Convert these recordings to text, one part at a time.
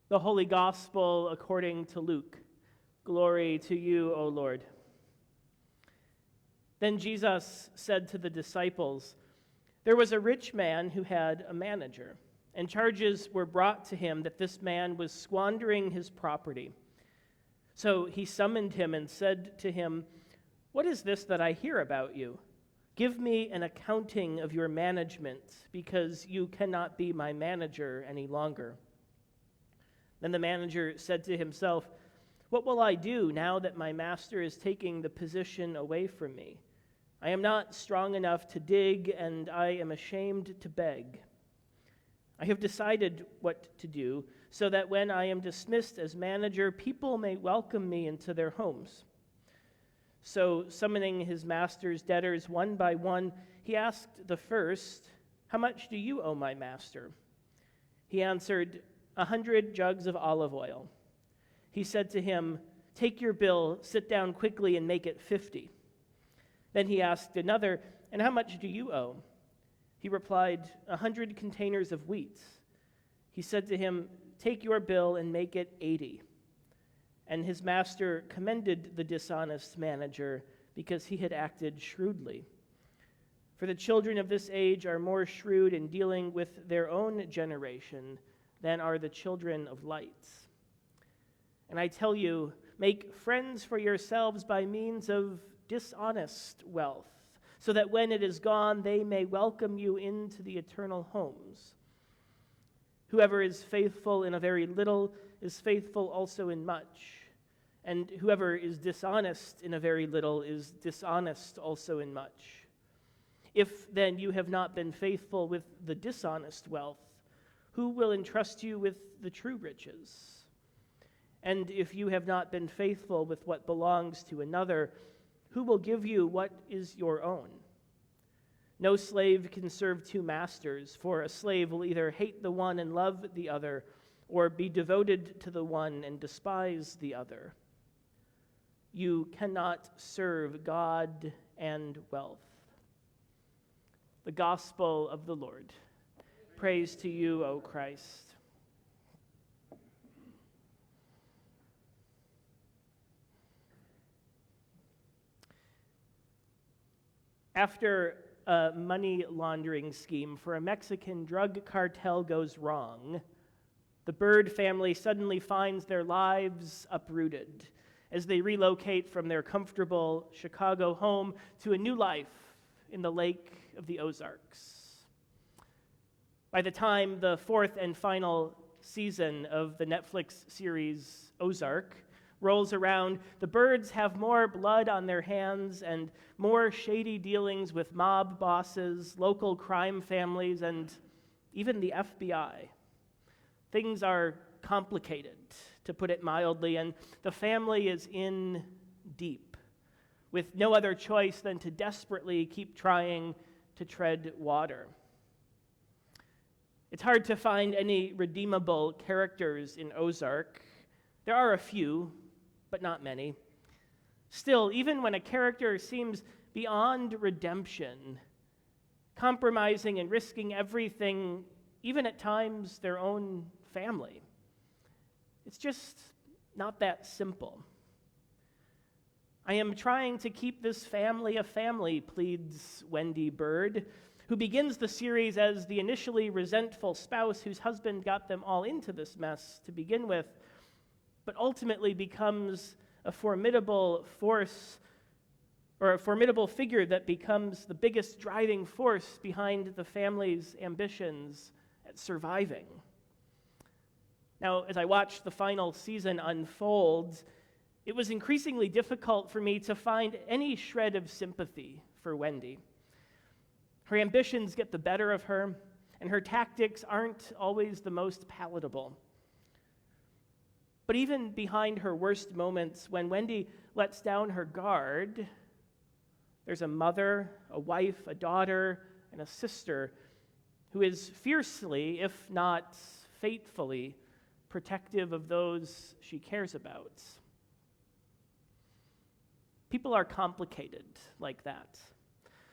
The Holy Gospel according to Luke. Glory to you, O Lord. Then Jesus said to the disciples, "There was a rich man who had a manager, and charges were brought to him that this man was squandering his property. So he summoned him and said to him, 'What is this that I hear about you? Give me an accounting of your management, because you cannot be my manager any longer.' Then the manager said to himself, 'What will I do now that my master is taking the position away from me? I am not strong enough to dig, and I am ashamed to beg. I have decided what to do, so that when I am dismissed as manager, people may welcome me into their homes.' So, summoning his master's debtors one by one, he asked the first, 'How much do you owe my master?' He answered, 100 jugs of olive oil. He said to him, 'Take your bill, sit down quickly, and make it 50. Then he asked another, 'And how much do you owe?' He replied, 100 containers of wheat. He said to him, 'Take your bill and make it 80. And his master commended the dishonest manager because he had acted shrewdly. For the children of this age are more shrewd in dealing with their own generation than are the children of light. And I tell you, make friends for yourselves by means of dishonest wealth, so that when it is gone, they may welcome you into the eternal homes. Whoever is faithful in a very little is faithful also in much, and whoever is dishonest in a very little is dishonest also in much. If then you have not been faithful with the dishonest wealth, who will entrust you with the true riches? And if you have not been faithful with what belongs to another, who will give you what is your own? No slave can serve two masters, for a slave will either hate the one and love the other, or be devoted to the one and despise the other. You cannot serve God and wealth." The Gospel of the Lord. Praise to you, O Christ. After a money laundering scheme for a Mexican drug cartel goes wrong, the Bird family suddenly finds their lives uprooted as they relocate from their comfortable Chicago home to a new life in the Lake of the Ozarks. By the time the fourth and final season of the Netflix series Ozark rolls around, the Birds have more blood on their hands and more shady dealings with mob bosses, local crime families, and even the FBI. Things are complicated, to put it mildly, and the family is in deep, with no other choice than to desperately keep trying to tread water. It's hard to find any redeemable characters in Ozark. There are a few, but not many. Still, even when a character seems beyond redemption, compromising and risking everything, even at times their own family, it's just not that simple. "I am trying to keep this family a family," pleads Wendy Bird, who begins the series as the initially resentful spouse whose husband got them all into this mess to begin with, but ultimately becomes a formidable force, or a formidable figure that becomes the biggest driving force behind the family's ambitions at surviving. Now, as I watched the final season unfold, it was increasingly difficult for me to find any shred of sympathy for Wendy. Her ambitions get the better of her, and her tactics aren't always the most palatable. But even behind her worst moments, when Wendy lets down her guard, there's a mother, a wife, a daughter, and a sister who is fiercely, if not fatefully, protective of those she cares about. People are complicated like that.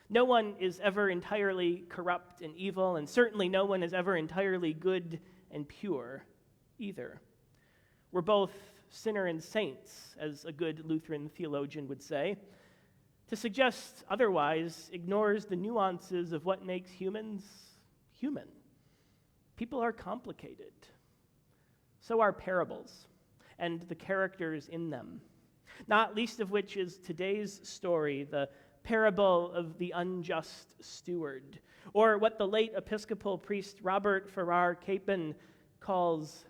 No one is ever entirely corrupt and evil, and certainly no one is ever entirely good and pure either. We're both sinner and saints, as a good Lutheran theologian would say. To suggest otherwise ignores the nuances of what makes humans human. People are complicated. So are parables and the characters in them, not least of which is today's story, the parable of the unjust steward, or what the late Episcopal priest Robert Farrar Capon calls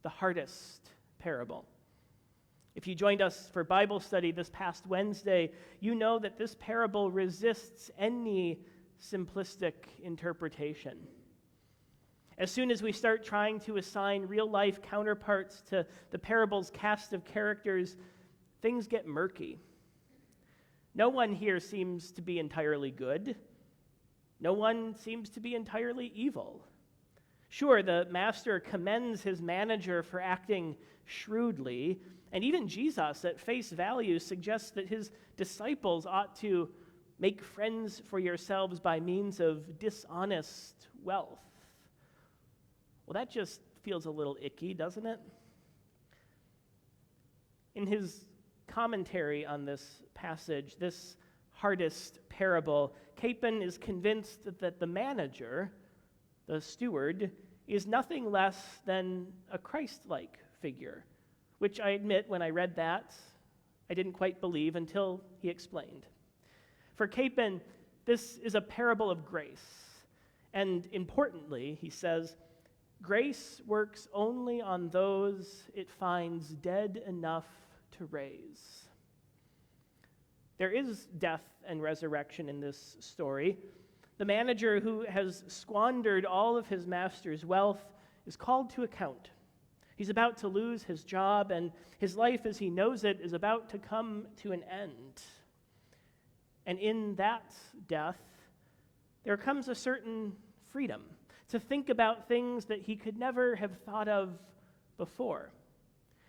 the hardest parable. If you joined us for Bible study this past Wednesday, you know that this parable resists any simplistic interpretation. As soon as we start trying to assign real-life counterparts to the parable's cast of characters, things get murky. No one here seems to be entirely good. No one seems to be entirely evil. Sure, the master commends his manager for acting shrewdly, and even Jesus, at face value, suggests that his disciples ought to make friends for yourselves by means of dishonest wealth. Well, that just feels a little icky, doesn't it? In his commentary on this passage, this hardest parable, Capon is convinced that the manager, the steward, is nothing less than a Christ-like figure, which I admit when I read that, I didn't quite believe until he explained. For Capon, this is a parable of grace. And importantly, he says, grace works only on those it finds dead enough to raise. There is death and resurrection in this story. The manager who has squandered all of his master's wealth is called to account. He's about to lose his job, and his life as he knows it is about to come to an end. And in that death, there comes a certain freedom to think about things that he could never have thought of before,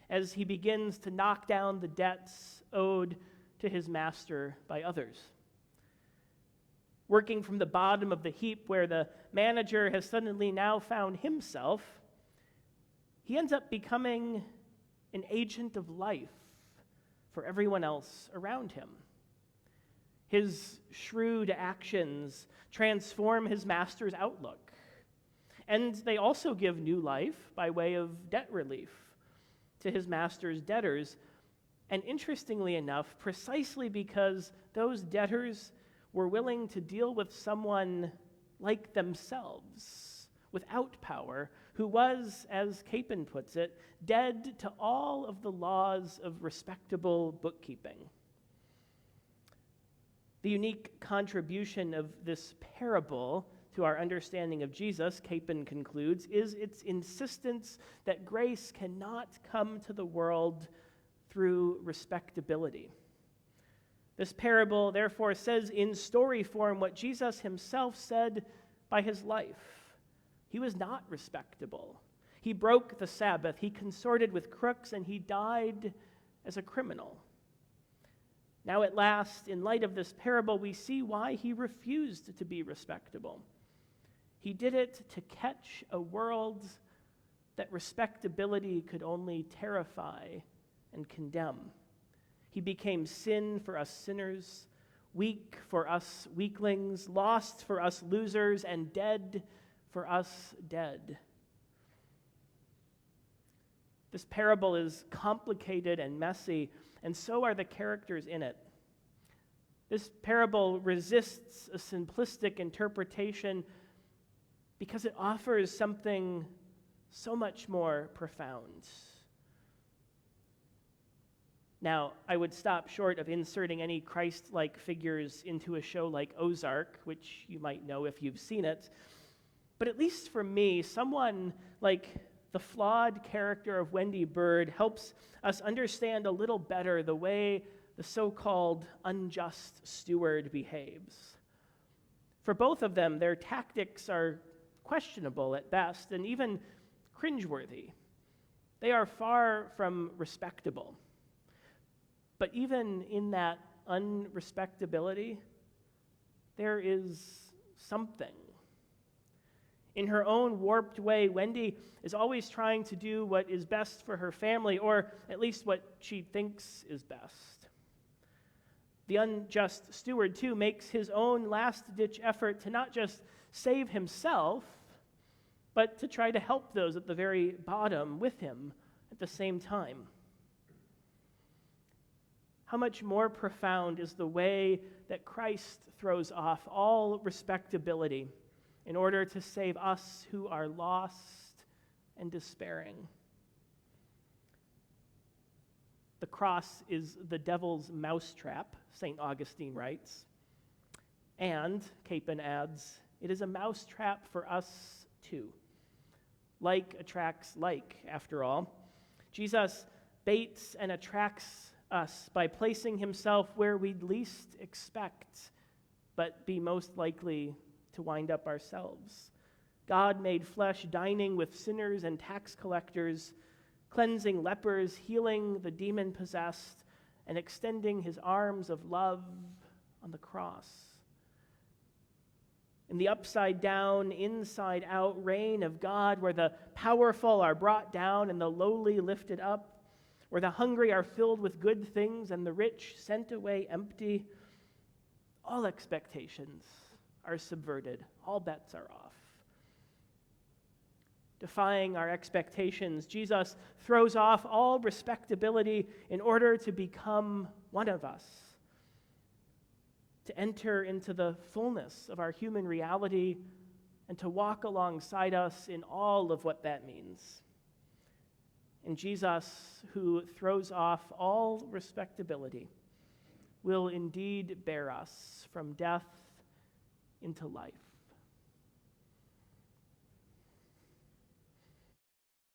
as he begins to knock down the debts owed to his master by others. Working from the bottom of the heap where the manager has suddenly now found himself, he ends up becoming an agent of life for everyone else around him. His shrewd actions transform his master's outlook, and they also give new life by way of debt relief to his master's debtors. And interestingly enough, precisely because those debtors were willing to deal with someone like themselves, without power, who was, as Capon puts it, dead to all of the laws of respectable bookkeeping. The unique contribution of this parable to our understanding of Jesus, Capon concludes, is its insistence that grace cannot come to the world through respectability. This parable, therefore, says in story form what Jesus himself said by his life. He was not respectable. He broke the Sabbath. He consorted with crooks, and he died as a criminal. Now, at last, in light of this parable, we see why he refused to be respectable. He did it to catch a world that respectability could only terrify and condemn. He became sin for us sinners, weak for us weaklings, lost for us losers, and dead for us dead. This parable is complicated and messy, and so are the characters in it. This parable resists a simplistic interpretation because it offers something so much more profound. Now, I would stop short of inserting any Christ-like figures into a show like Ozark, which you might know if you've seen it. But at least for me, someone like the flawed character of Wendy Bird helps us understand a little better the way the so-called unjust steward behaves. For both of them, their tactics are questionable at best and even cringeworthy. They are far from respectable. But even in that unrespectability, there is something. In her own warped way, Wendy is always trying to do what is best for her family, or at least what she thinks is best. The unjust steward, too, makes his own last-ditch effort to not just save himself, but to try to help those at the very bottom with him at the same time. How much more profound is the way that Christ throws off all respectability in order to save us who are lost and despairing. The cross is the devil's mousetrap, St. Augustine writes. And, Capon adds, it is a mousetrap for us too. Like attracts like, after all. Jesus baits and attracts us by placing himself where we'd least expect, but be most likely to wind up ourselves. God made flesh, dining with sinners and tax collectors, cleansing lepers, healing the demon-possessed, and extending his arms of love on the cross. In the upside-down, inside-out reign of God, where the powerful are brought down and the lowly lifted up, where the hungry are filled with good things and the rich sent away empty, all expectations are subverted. All bets are off. Defying our expectations, Jesus throws off all respectability in order to become one of us, to enter into the fullness of our human reality and to walk alongside us in all of what that means. And Jesus, who throws off all respectability, will indeed bear us from death into life.